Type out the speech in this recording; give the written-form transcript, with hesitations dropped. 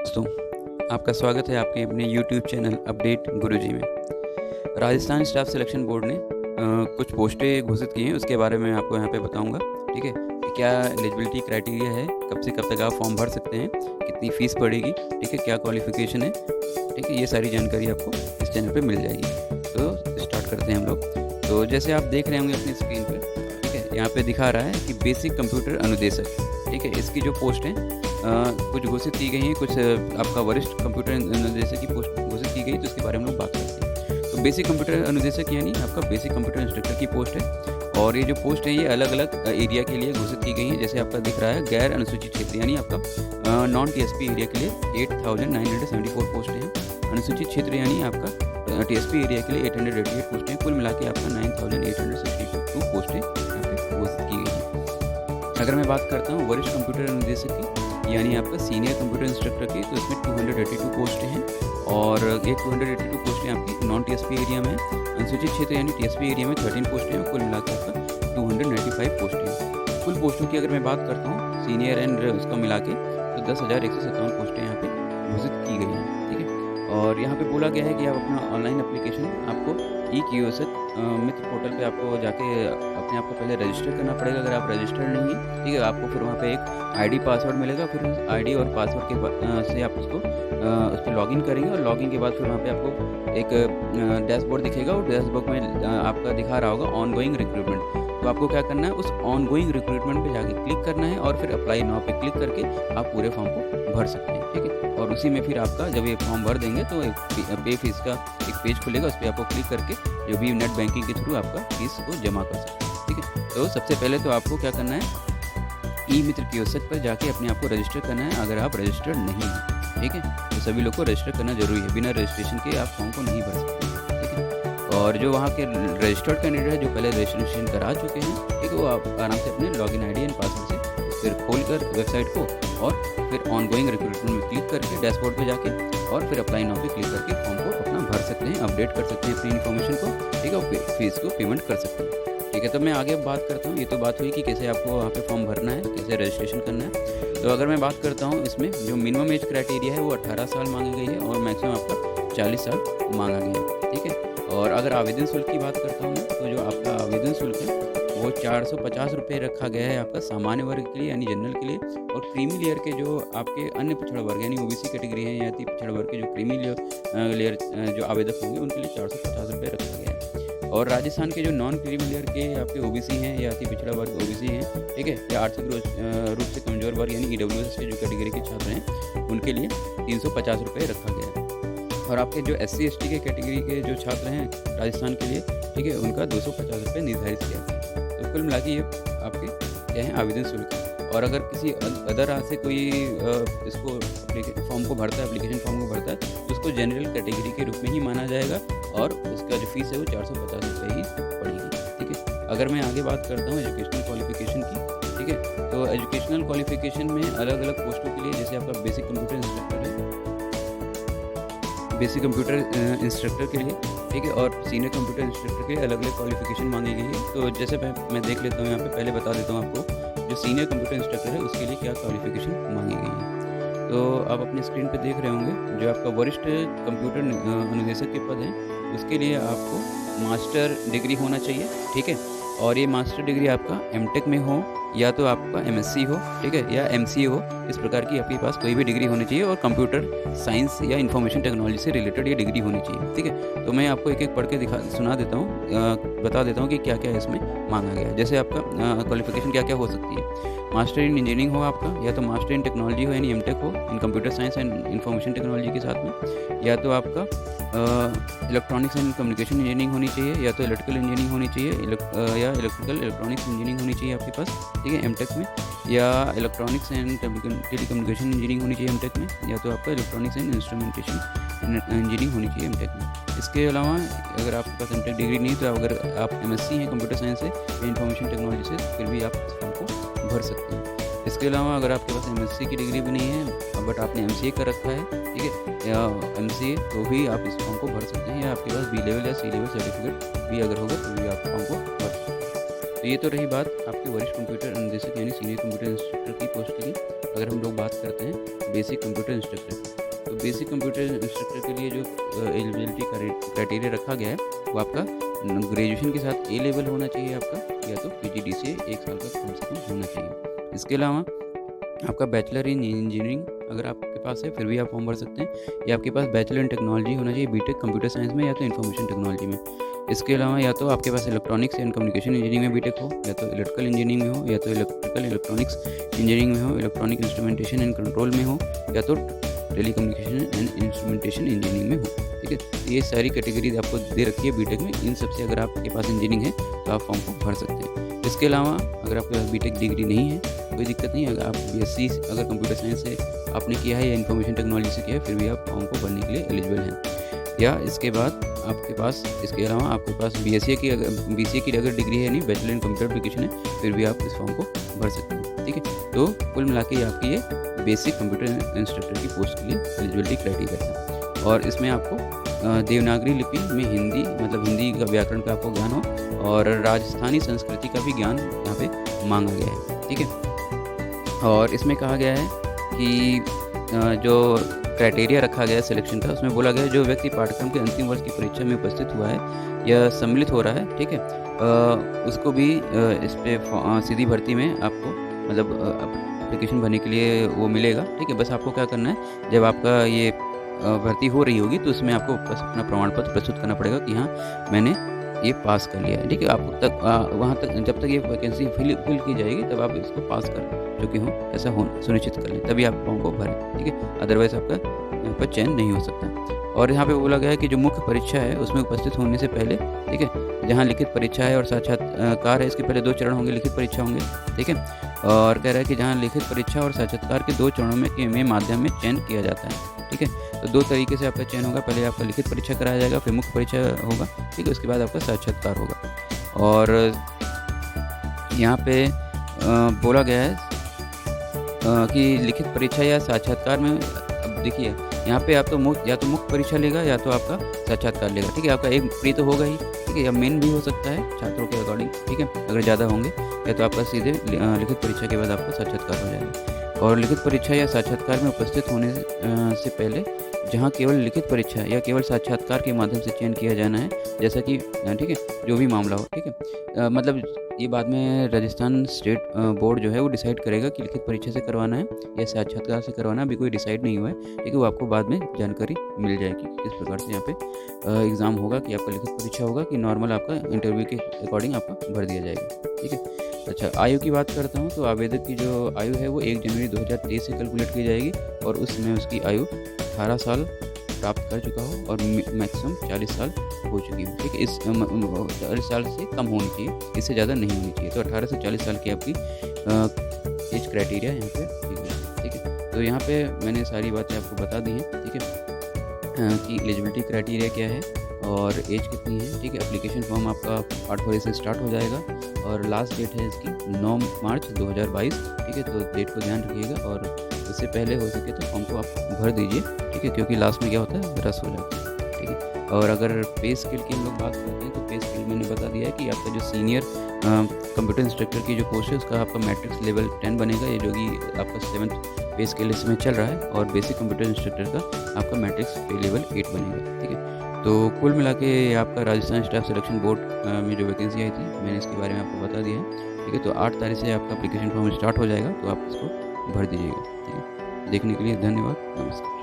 दोस्तों, आपका स्वागत है आपके अपने यूट्यूब चैनल अपडेट गुरुजी में। राजस्थान स्टाफ सिलेक्शन बोर्ड ने कुछ पोस्टें घोषित की हैं, उसके बारे में आपको यहाँ पे बताऊंगा। ठीक है, कि क्या एलिजिबिलिटी क्राइटेरिया है, कब से कब तक आप फॉर्म भर सकते हैं, कितनी फ़ीस पड़ेगी, ठीक है, क्या क्वालिफ़िकेशन है, ठीक है, ये सारी जानकारी आपको इस चैनल पे मिल जाएगी। तो स्टार्ट करते हैं हम लोग। तो जैसे आप देख रहे होंगे अपनी स्क्रीन पर, ठीक है, यहाँ पर दिखा रहा है कि बेसिक कंप्यूटर अनुदेशक, ठीक है, इसकी जो पोस्ट है कुछ घोषित की गई हैं, कुछ आपका वरिष्ठ कंप्यूटर अनुदेशक की पोस्ट घोषित की गई, तो इसके बारे में हम लोग बात करते हैं। तो बेसिक कंप्यूटर अनुदेशक यानी आपका बेसिक कंप्यूटर इंस्ट्रक्टर की पोस्ट है, और ये जो पोस्ट है ये अलग अलग एरिया के लिए घोषित की गई है। जैसे आपका दिख रहा है गैर अनुसूचित क्षेत्र यानी आपका नॉन टीएसपी एरिया के लिए 8,974 पोस्ट है। अनुसूचित क्षेत्र यानी आपका टीएसपी एरिया के लिए 888 पोस्ट है। कुल मिला के आपका 9,862 पोस्टें यहाँ पे घोषित की गई हैं। अगर मैं बात करता हूँ वरिष्ठ कंप्यूटर अनुदेशक की यानी आपका सीनियर कंप्यूटर इंस्ट्रक्टर की, तो इसमें 282 पोस्टें हैं, और ये 282 पोस्टें आपकी नॉन टीएसपी एरिया में है। अनुसूचित क्षेत्र यानी टीएसपी एरिया में 13 पोस्टें हैं, कुल मिलाकर आपका 295 पोस्टें हैं। कुल पोस्टों की अगर मैं बात करता हूँ सीनियर एंड उसका मिला के, तो 10,157 पोस्टें यहाँ पे घोषित की गई हैं। ठीक है, और यहाँ पे बोला गया है कि आप अपना ऑनलाइन एप्लीकेशन आपको ई-कियोस्क मित्र पोर्टल पे आपको जाके अपने आप को पहले रजिस्टर करना पड़ेगा। अगर आप रजिस्टर नहीं है, ठीक है, आपको फिर वहाँ पे एक आईडी पासवर्ड मिलेगा। फिर उस आईडी और पासवर्ड के से आप उसको उस पर लॉगिन करेंगे, और लॉगिन के बाद फिर वहाँ पे आपको एक डैशबोर्ड दिखेगा, और डैशबोर्ड में आपका दिखा रहा होगा ऑनगोइंग रिक्रूटमेंट। तो आपको क्या करना है, उस ऑनगोइंग रिक्रूटमेंट पे जाके क्लिक करना है, और फिर अप्लाई नाउ पे क्लिक करके आप पूरे फॉर्म को भर सकते हैं। ठीक है, और उसी में फिर आपका जब ये फॉर्म भर देंगे तो एक पे फीस का एक पेज खुलेगा, उस पर आपको क्लिक करके जो भी नेट बैंकिंग के थ्रू आपका फीस को जमा कर सकते हैं। ठीक है, तो सबसे पहले तो आपको क्या करना है, ई मित्र कियोस्क पर जाके अपने आप को रजिस्टर करना है अगर आप रजिस्टर्ड नहीं हैं। ठीक है, तो सभी लोग को रजिस्टर करना जरूरी है, बिना रजिस्ट्रेशन के आप फॉर्म को नहीं भर सकते। ठीक है, और जो वहाँ के रजिस्टर्ड कैंडिडेट है जो पहले रजिस्ट्रेशन करा चुके हैं, ठीक है, वो आप आराम से अपने लॉगिन आईडी एंड पासवर्ड से फिर खोलकर वेबसाइट को, और फिर ऑनगोइंग रिक्रूटमेंट में क्लिक करके डैशबोर्ड पे जाके, और फिर अप्लाई नाउ पे क्लिक करके फॉर्म को अपना भर सकते हैं, अपडेट कर सकते हैं अपनी इन्फॉर्मेशन को। ठीक है, और फीस को पेमेंट कर सकते हैं। ठीक है, तो मैं आगे बात करता हूँ। ये तो बात हुई कि कैसे आपको वहाँ पे फॉर्म भरना है, कैसे रजिस्ट्रेशन करना है। तो अगर मैं बात करता हूँ, इसमें जो मिनिमम एज क्राइटेरिया है वो 18 साल मांगी गई है, और मैक्सिमम आपका 40 साल मांगा गया है। ठीक है, और अगर आवेदन शुल्क की बात करता हूँ मैं, तो जो आपका आवेदन शुल्क है वो 450 रुपये रखा गया है आपका सामान्य वर्ग के लिए यानी जनरल के लिए, और क्रीमी लेयर के जो आपके अन्य पिछड़ा वर्ग यानी ओबीसी कैटेगरी है या अति पिछड़ा वर्ग के जो क्रीमी लेयर जो आवेदक होंगे उनके लिए 450 रुपये रखा गया है। और राजस्थान के जो नॉन क्रीमी लेयर के आपके ओबीसी हैं या अति पिछड़ा वर्ग ओबीसी हैं, ठीक है, या आर्थिक रूप से कमजोर वर्ग यानी ईडब्ल्यूएस के जो कैटेगरी के छात्र हैं उनके लिए 350 रुपये रखा गया है। और आपके जो SC ST के कैटेगरी के जो छात्र हैं राजस्थान के लिए, ठीक है, उनका 250 रुपये निर्धारित किया गया है। तो कुल मिला के ये आपके क्या है आवेदन शुल्क। और अगर किसी अदर राह से कोई इसको फॉर्म को भरता है, एप्लीकेशन फॉर्म को भरता है, तो उसको जनरल कैटेगरी के रूप में ही माना जाएगा, और उसका जो फीस है वो 450 रुपये ही पड़ेगी। ठीक है, अगर मैं आगे बात करता हूँ एजुकेशनल क्वालिफिकेशन की, ठीक है, तो एजुकेशनल क्वालिफिकेशन में अलग अलग पोस्टों के लिए, जैसे आपका बेसिक कंप्यूटर इंस्ट्रक्टर है, बेसिक कंप्यूटर इंस्ट्रक्टर के लिए, ठीक है, और सीनियर कंप्यूटर इंस्ट्रक्टर के लिए अलग अलग क्वालिफिकेशन मांगी गई है। तो जैसे मैं देख लेता हूँ यहाँ पे, पहले बता देता हूँ आपको जो सीनियर कंप्यूटर इंस्ट्रक्टर है उसके लिए क्या क्वालिफिकेशन मांगी गई है। तो आप अपने स्क्रीन पे देख रहे होंगे जो आपका वरिष्ठ कंप्यूटर अनुदेशक के पद है उसके लिए आपको मास्टर डिग्री होना चाहिए। ठीक है, और ये मास्टर डिग्री आपका एमटेक में हो या तो आपका MSc हो, ठीक है, या MCA हो, इस प्रकार की आपके पास कोई भी डिग्री होनी चाहिए, और कंप्यूटर साइंस या इंफॉर्मेशन टेक्नोलॉजी से रिलेटेड ये डिग्री होनी चाहिए। ठीक है, तो मैं आपको एक एक पढ़ के सुना देता हूँ, बता देता हूँ कि क्या क्या इसमें मांगा गया है। जैसे आपका क्वालिफिकेशन क्या क्या हो सकती है, मास्टर इन इंजीनियरिंग हो आपका, या तो मास्टर इन टेक्नोलॉजी हो यानी MTech हो इन computer science and information technology के साथ में, या तो आपका इलेक्ट्रॉनिक्स एंड कम्युनिकेशन इंजीनियरिंग होनी चाहिए, या तो इलेक्ट्रिकल इंजीनियरिंग होनी चाहिए, या इलेक्ट्रिकल इलेक्ट्रॉनिक्स इंजीनियरिंग होनी चाहिए आपके पास। ठीक है, MTech में, या इलेक्ट्रॉनिक्स एंड टेलीकम्युनिकेशन इंजीनियरिंग होनी चाहिए MTech में, या तो आपका इलेक्ट्रॉनिक्स एंड इंस्ट्रूमेंटेशन इंजीनियरिंग होनी चाहिए MTech में। इसके अलावा अगर आपके पास MTech डिग्री नहीं, तो अगर आप MSc हैं कंप्यूटर साइंस से या इंफॉर्मेशन टेक्नोलॉजी से, फिर भी आप इस फॉर्म को भर सकते हैं। इसके अलावा अगर आपके पास MSc की डिग्री भी नहीं है बट आपने MCA कर रखा है, ठीक है, या MCA, तो भी आप इस फॉर्म को भर सकते हैं, या आपके पास B लेवल या C लेवल सर्टिफिकेट भी अगर होगा तो भी आप फॉर्म को भर सकते हैं। तो ये तो रही बात आपके वरिष्ठ कंप्यूटर अनुदेशक यानी सीनियर कंप्यूटर इंस्ट्रक्टर की पोस्ट के लिए। अगर हम लोग बात करते हैं बेसिक कंप्यूटर इंस्ट्रक्टर, तो बेसिक कंप्यूटर इंस्ट्रक्टर के लिए जो एलिजिबिलिटी क्राइटेरिया रखा गया है वो आपका ग्रेजुएशन के साथ ए लेवल होना चाहिए आपका, या तो PGDCA 1 साल का कम से कम होना चाहिए। इसके अलावा आपका बैचलर इन इंजीनियरिंग अगर आपके पास है फिर भी आप फॉर्म भर सकते हैं, या आपके पास बैचलर इन टेक्नोलॉजी होना चाहिए, बीटेक कंप्यूटर साइंस में या तो इन्फॉर्मेशन टेक्नोलॉजी में। इसके अलावा या तो आपके पास इलेक्ट्रॉनिक्स एंड कम्युनिकेशन इंजीनियरिंग में बीटेक हो, या तो इलेक्ट्रिकल इंजीनियरिंग में हो, या तो इलेक्ट्रॉनिक्स इंजीनियरिंग में हो, इलेक्ट्रॉनिक इंस्ट्रूमेंटेशन एंड कंट्रोल में हो, या तो टेलीकम्युनिकेशन एंड इंस्ट्रूमेंटेशन इंजीनियरिंग में हो। ठीक है, ये सारी कैटेगरी आपको दे रखी है बीटेक में। इन सबसे अगर आपके पास इंजीनियरिंग है तो आप फॉर्म को भर सकते हैं। इसके अलावा अगर आपके पास बीटेक डिग्री नहीं है कोई दिक्कत नहीं, अगर आप BSc अगर कंप्यूटर साइंस से आपने किया है या इन्फॉर्मेशन टेक्नोलॉजी से किया है फिर भी आप फॉर्म को भरने के लिए एलिजिबल हैं। या इसके बाद आपके पास इसके अलावा आपके पास BCA की अगर डिग्री है, नहीं बैचलर इन कंप्यूटर एप्लीकेशन है, फिर भी आप इस फॉर्म को भर सकते हैं। ठीक है, तो कुल मिला के आपकी ये बेसिक कंप्यूटर इंस्ट्रक्टर की पोस्ट के लिए एलिजिबिलिटी क्राइटेरिया है। और इसमें आपको देवनागरी लिपि में हिंदी मतलब हिंदी का व्याकरण का आपको ज्ञान हो, और राजस्थानी संस्कृति का भी ज्ञान यहाँ पे मांगा गया है। ठीक है, और इसमें कहा गया है कि जो क्राइटेरिया रखा गया है सिलेक्शन का, उसमें बोला गया है जो व्यक्ति पाठ्यक्रम के अंतिम वर्ष की परीक्षा में उपस्थित हुआ है या सम्मिलित हो रहा है, ठीक है, उसको भी इस पर सीधी भर्ती में आपको मतलब एप्लीकेशन भरने के लिए वो मिलेगा। ठीक है, बस आपको क्या करना है, जब आपका ये भर्ती हो रही होगी तो उसमें आपको बस अपना प्रमाण पत्र प्रस्तुत करना पड़ेगा कि हाँ मैंने ये पास कर लिया है। ठीक है, आप तक वहाँ तक जब तक ये वैकेंसी फिल की जाएगी तब आप इसको पास कर चुके हों ऐसा हो सुनिश्चित कर लें, तभी आप फॉर्म को भरें। ठीक है, अदरवाइज़ आपका यहाँ पर चयन नहीं हो सकता। और यहाँ पे बोला गया है कि जो मुख्य परीक्षा है उसमें उपस्थित होने से पहले, ठीक है, जहाँ लिखित परीक्षा है और साक्षात्कार है, इसके पहले 2 चरण होंगे, लिखित परीक्षा होंगे। ठीक है, और कह रहा है कि जहाँ लिखित परीक्षा और साक्षात्कार के 2 चरणों में माध्यम में चयन किया जाता है। ठीक है, तो 2 तरीके से आपका चयन होगा, पहले आपका लिखित परीक्षा कराया जाएगा, फिर मुख्य परीक्षा होगा। ठीक है, उसके बाद आपका साक्षात्कार होगा। और यहाँ पे बोला गया है कि लिखित परीक्षा या साक्षात्कार में, अब देखिए यहाँ पे आप तो या तो मुख्य परीक्षा लेगा या तो आपका साक्षात्कार लेगा। ठीक है, आपका एक प्री तो होगा ही, ठीक है, या मेन भी हो सकता है छात्रों के अकॉर्डिंग। ठीक है, अगर ज़्यादा होंगे, या तो आपका सीधे लिखित परीक्षा के बाद आपका साक्षात्कार हो जाएगा। और लिखित परीक्षा या साक्षात्कार में उपस्थित होने से पहले जहाँ केवल लिखित परीक्षा या केवल साक्षात्कार के माध्यम से चयन किया जाना है, जैसा कि ठीक है जो भी मामला हो। ठीक है, मतलब ये बाद में राजस्थान स्टेट बोर्ड जो है वो डिसाइड करेगा कि लिखित परीक्षा से करवाना है या साक्षात्कार से करवाना है, अभी कोई डिसाइड नहीं हुआ है। ठीक है, वो आपको बाद में जानकारी मिल जाएगी किस प्रकार से यहाँ पे एग्ज़ाम होगा, कि आपका लिखित परीक्षा होगा कि नॉर्मल आपका इंटरव्यू के अकॉर्डिंग आपका भर दिया जाएगा। ठीक है, अच्छा आयु की बात करता हूँ तो आवेदक की जो आयु है वो 1 जनवरी 2023 से कैलकुलेट की जाएगी, और उसमें उसकी आयु 18 साल प्राप्त कर चुका हो और मैक्सिमम 40 साल हो चुकी हो। ठीक है, इस 40 साल से कम होनी चाहिए, इससे ज़्यादा नहीं होनी चाहिए। तो 18 से 40 साल की आपकी एज क्राइटेरिया यहाँ पे ठीक है। ठीक है, तो यहाँ पे मैंने सारी बातें आपको बता दी हैं। ठीक है, कि एलिजिबिलिटी क्राइटेरिया क्या है और एज कितनी है। ठीक है, एप्लीकेशन फॉर्म आपका 8 फरवरी से स्टार्ट हो जाएगा और लास्ट डेट है इसकी 9 मार्च 2022। ठीक है, तो डेट को ध्यान रखिएगा और उससे पहले हो सके तो फॉर्म को आप भर दीजिए। ठीक है, क्योंकि लास्ट में क्या होता है रस हो जाता है। ठीक है, और अगर पे स्केल की हम लोग बात करते हैं तो पे स्केल मैंने बता दिया है कि आपका जो सीनियर कंप्यूटर इंस्ट्रक्टर की जो पोस्ट है उसका आपका मैट्रिक्स लेवल 10 बनेगा, ये जो कि आपका 7th पे स्केल इसमें चल रहा है, और बेसिक कंप्यूटर इंस्ट्रक्टर का आपका मैट्रिक्स पे लेवल 8 बनेगा। ठीक है, तो कुल मिला के आपका राजस्थान स्टाफ सिलेक्शन बोर्ड में जो वैकेंसी आई थी मैंने इसके बारे में आपको बता दिया है। ठीक है, तो 8 तारीख से आपका एप्लीकेशन फॉर्म स्टार्ट हो जाएगा, तो आप इसको भर दीजिएगा। ठीक है, देखने के लिए धन्यवाद, नमस्कार।